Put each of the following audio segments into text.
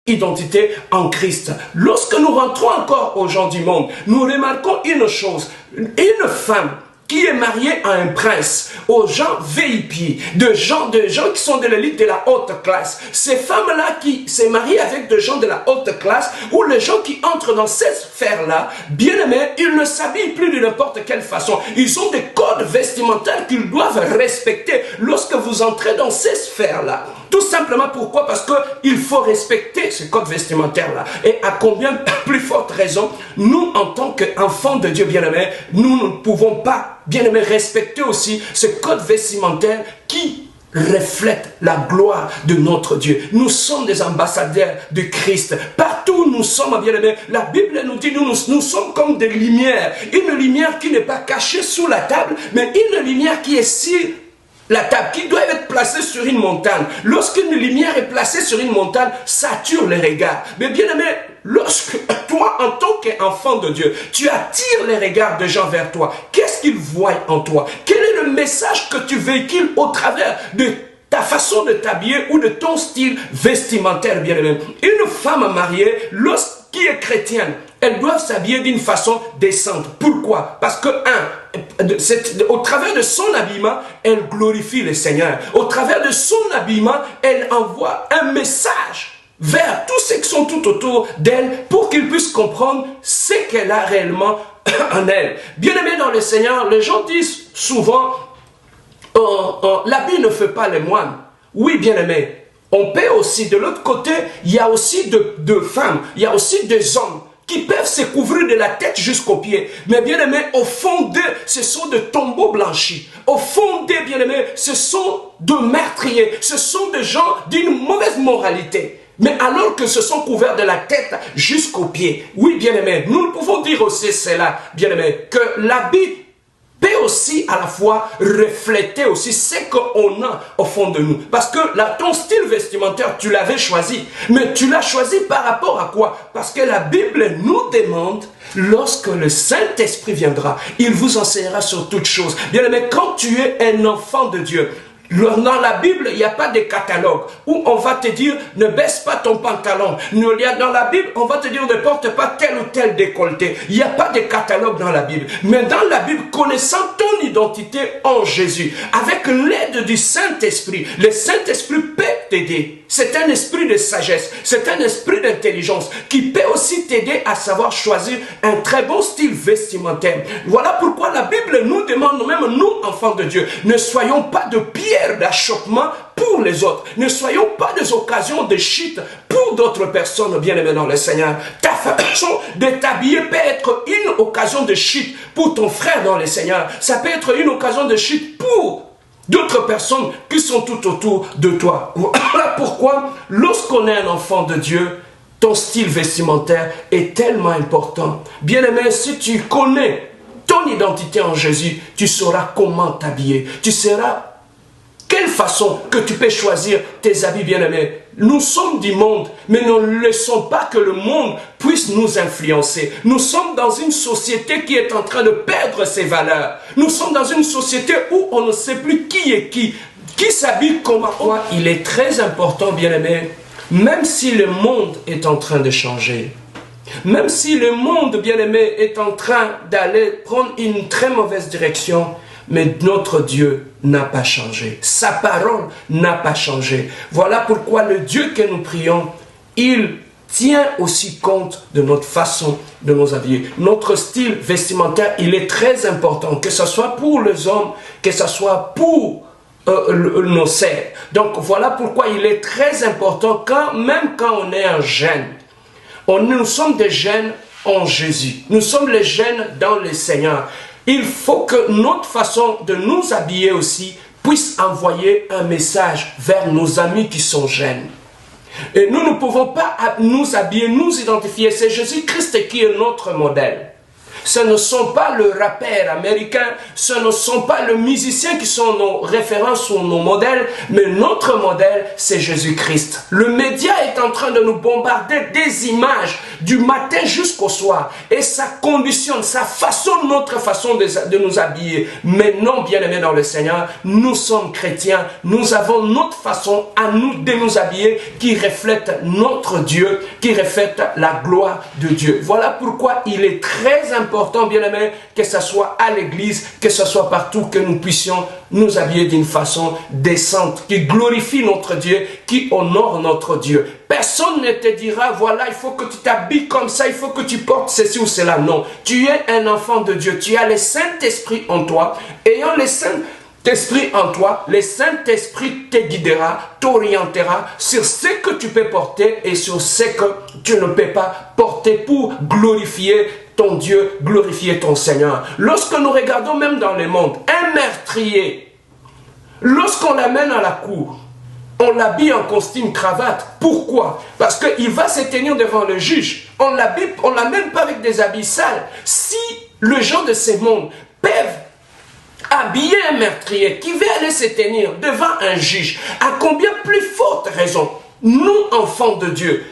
identité en Christ. Lorsque nous rentrons encore aux gens du monde, nous remarquons une chose, une femme qui est mariée à un prince, aux gens VIP, de gens qui sont de l'élite de la haute classe. Ces femmes-là qui se marient avec des gens de la haute classe, ou les gens qui entrent dans ces sphères-là, bien aimés, ils ne s'habillent plus de n'importe quelle façon. Ils ont des codes vestimentaires qu'ils doivent respecter lorsque vous entrez dans ces sphères-là. Tout simplement pourquoi? Parce qu'il faut respecter ce code vestimentaire-là. Et à combien plus forte raison, nous, en tant qu'enfants de Dieu bien-aimés, nous ne pouvons pas, bien-aimés, respecter aussi ce code vestimentaire qui reflète la gloire de notre Dieu. Nous sommes des ambassadeurs de Christ. Partout où nous sommes, bien-aimés, la Bible nous dit, nous sommes comme des lumières. Une lumière qui n'est pas cachée sous la table, mais une lumière qui est sur la table, qui doit être placée sur une montagne. Lorsqu'une lumière est placée sur une montagne, ça attire les regards. Mais bien aimé, lorsque toi, en tant qu'enfant de Dieu, tu attires les regards des gens vers toi, qu'est-ce qu'ils voient en toi? Quel est le message que tu véhicules au travers de ta façon de t'habiller ou de ton style vestimentaire, bien aimé? Une femme mariée, qui est chrétienne, elle doit s'habiller d'une façon décente. Pourquoi? Parce que, au travers de son habillement, elle glorifie le Seigneur. Au travers de son habillement, elle envoie un message vers tous ceux qui sont tout autour d'elle pour qu'ils puissent comprendre ce qu'elle a réellement en elle. Bien-aimés dans le Seigneur, les gens disent souvent, l'habit ne fait pas les moines. Oui, bien-aimés. On peut aussi, de l'autre côté, il y a aussi de femmes, il y a aussi des hommes qui peuvent se couvrir de la tête jusqu'aux pieds. Mais bien aimés, au fond d'eux, ce sont des tombeaux blanchis. Au fond d'eux, bien aimés, ce sont de meurtriers. Ce sont des gens d'une mauvaise moralité. Mais alors que se sont couverts de la tête jusqu'aux pieds. Oui, bien aimés, nous pouvons dire aussi cela, bien aimés, que l'habit peut aussi à la fois refléter aussi ce qu'on a au fond de nous. Parce que ton style vestimentaire, tu l'avais choisi. Mais tu l'as choisi par rapport à quoi? Parce que la Bible nous demande, lorsque le Saint-Esprit viendra, il vous enseignera sur toutes choses. Bien aimé, quand tu es un enfant de Dieu, dans la Bible, il n'y a pas de catalogue où on va te dire ne baisse pas ton pantalon. Dans la Bible, on va te dire ne porte pas tel ou tel décolleté. Il n'y a pas de catalogue dans la Bible. Mais dans la Bible, connaissant ton identité en Jésus, avec l'aide du Saint-Esprit, le Saint-Esprit peut t'aider. C'est un esprit de sagesse, c'est un esprit d'intelligence qui peut aussi t'aider à savoir choisir un très bon style vestimentaire. Voilà pourquoi la Bible nous demande, même nous, enfants de Dieu, ne soyons pas de pierre d'achoppement pour les autres. Ne soyons pas des occasions de chute pour d'autres personnes bien-aimées dans le Seigneur. Ta façon de t'habiller peut être une occasion de chute pour ton frère dans le Seigneur. Ça peut être une occasion de chute pour d'autres personnes qui sont tout autour de toi. Voilà pourquoi, lorsqu'on est un enfant de Dieu, ton style vestimentaire est tellement important. Bien-aimé, si tu connais ton identité en Jésus, tu sauras comment t'habiller. Tu sauras quelle façon que tu peux choisir tes habits, bien-aimés. Nous sommes du monde, mais ne laissons pas que le monde puisse nous influencer. Nous sommes dans une société qui est en train de perdre ses valeurs. Nous sommes dans une société où on ne sait plus qui est qui s'habille comment. Il est très important, bien-aimés, même si le monde est en train de changer, même si le monde, bien-aimé, est en train d'aller prendre une très mauvaise direction, mais notre Dieu n'a pas changé. Sa parole n'a pas changé. Voilà pourquoi le Dieu que nous prions, il tient aussi compte de notre façon de nous habiller. Notre style vestimentaire, il est très important, que ce soit pour les hommes, que ce soit pour nos sœurs. Donc voilà pourquoi il est très important, même quand on est un jeune, nous sommes des jeunes en Jésus. Nous sommes les jeunes dans le Seigneur. Il faut que notre façon de nous habiller aussi puisse envoyer un message vers nos amis qui sont jeunes. Et nous ne pouvons pas nous habiller, nous identifier. C'est Jésus-Christ qui est notre modèle. Ce ne sont pas le rappeur américain, ce ne sont pas les musiciens qui sont nos références ou nos modèles, mais notre modèle, c'est Jésus-Christ. Le média est en train de nous bombarder des images du matin jusqu'au soir et ça conditionne, ça façonne notre façon de nous habiller. Mais non, bien-aimés dans le Seigneur, nous sommes chrétiens, nous avons notre façon à nous de nous habiller qui reflète notre Dieu, qui reflète la gloire de Dieu. Voilà pourquoi il est très important, bien-aimés, que ce soit à l'église, que ce soit partout, que nous puissions nous habiller d'une façon décente, qui glorifie notre Dieu, qui honore notre Dieu. Personne ne te dira, voilà, il faut que tu t'habilles comme ça, il faut que tu portes ceci ou cela. Non, tu es un enfant de Dieu, tu as le Saint-Esprit en toi. Ayant le Saint-Esprit en toi, le Saint-Esprit te guidera, t'orientera sur ce que tu peux porter et sur ce que tu ne peux pas porter pour glorifier ton Dieu, glorifier ton Seigneur. Lorsque nous regardons même dans le monde, un meurtrier, lorsqu'on l'amène à la cour, on l'habille en costume cravate. Pourquoi? Parce qu'il va se tenir devant le juge. On l'amène pas avec des habits sales. Si les gens de ce monde peuvent habiller un meurtrier qui va aller se tenir devant un juge, à combien plus forte raison, nous, enfants de Dieu,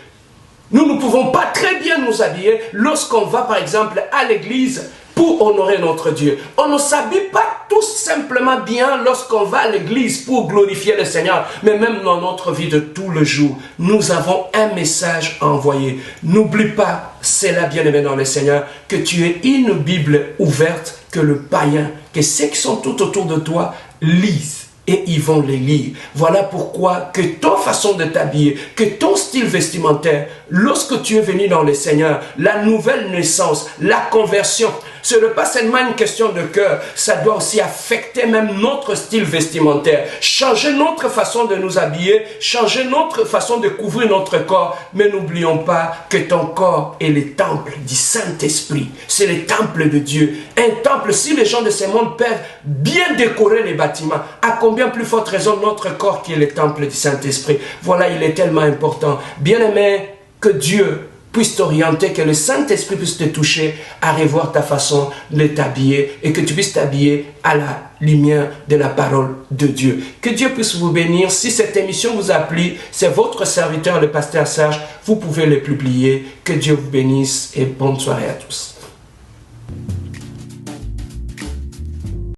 nous ne pouvons pas très bien nous habiller lorsqu'on va par exemple à l'église pour honorer notre Dieu. On ne s'habille pas tout simplement bien lorsqu'on va à l'église pour glorifier le Seigneur, mais même dans notre vie de tous les jours, nous avons un message à envoyer. N'oublie pas, c'est là bien aimé dans le Seigneur, que tu es une Bible ouverte, que le païen, que ceux qui sont tout autour de toi lisent. Et ils vont les lire. Voilà pourquoi que ton façon de t'habiller, que ton style vestimentaire, lorsque tu es venu dans le Seigneur, la nouvelle naissance, la conversion, ce n'est pas seulement une question de cœur, ça doit aussi affecter même notre style vestimentaire, changer notre façon de nous habiller, changer notre façon de couvrir notre corps. Mais n'oublions pas que ton corps est le temple du Saint-Esprit. C'est le temple de Dieu. Un temple, si les gens de ce monde peuvent bien décorer les bâtiments, à combien plus forte raison notre corps qui est le temple du Saint-Esprit. Voilà, il est tellement important. Bien-aimé, que Dieu puisse t'orienter, que le Saint-Esprit puisse te toucher à revoir ta façon de t'habiller et que tu puisses t'habiller à la lumière de la parole de Dieu. Que Dieu puisse vous bénir. Si cette émission vous a plu, c'est votre serviteur, le pasteur Serge. Vous pouvez le publier. Que Dieu vous bénisse et bonne soirée à tous.